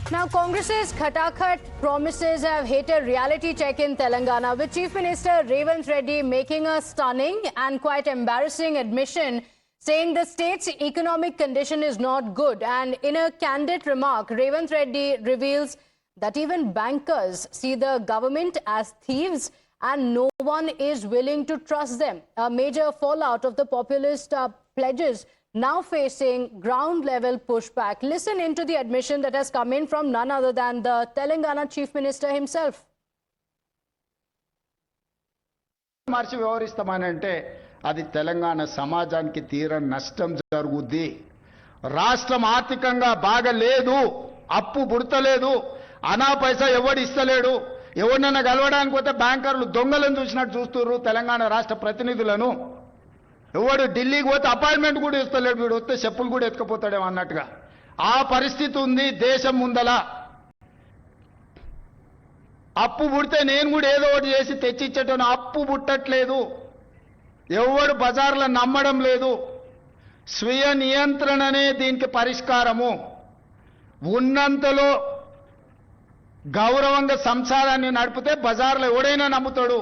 Now, Congress's Khatakhat promises have hit a reality check in Telangana, with Chief Minister Revanth Reddy making a stunning and quite embarrassing admission, saying the state's economic condition is not good. And in a candid remark, Revanth Reddy reveals that even bankers see the government as thieves and no one is willing to trust them. A major fallout of the populist pledges now facing ground-level pushback. Listen into the admission that has come in from none other than the Telangana Chief Minister himself. మార్చి వ్యవహరిస్తామనంటే అది తెలంగాణ సమాజానికి తీరని నష్టం జరుగుద్ది. రాష్ట్రం ఆర్థికంగా బాగలేదు, అప్పు పుడతలేదు, అనా పైసా ఎవడు ఇస్తలేడు. ఎవరినైనా గలవడానికి పోతే బ్యాంకర్లు దొంగలను చూసినట్టు చూస్తున్నారు తెలంగాణ రాష్ట్ర ప్రతినిధులను. ఎవడు ఢిల్లీకి పోతే అపాయింట్మెంట్ కూడా ఇస్తలేడు, వీడు వస్తే చెప్పులు కూడా ఎత్తుకుపోతాడేమో అన్నట్టుగా ఆ పరిస్థితి ఉంది దేశం ముందల. అప్పు పుడితే నేను కూడా ఏదో ఒకటి చేసి తెచ్చిచ్చేటోను, అప్పు పుట్టట్లేదు. ఎవడు బజార్లో నమ్మడం లేదు. స్వీయ నియంత్రణనే దీనికి పరిష్కారము. ఉన్నంతలో గౌరవంగా సంసారాన్ని నడిపితే బజార్లో ఎవడైనా నమ్ముతాడు.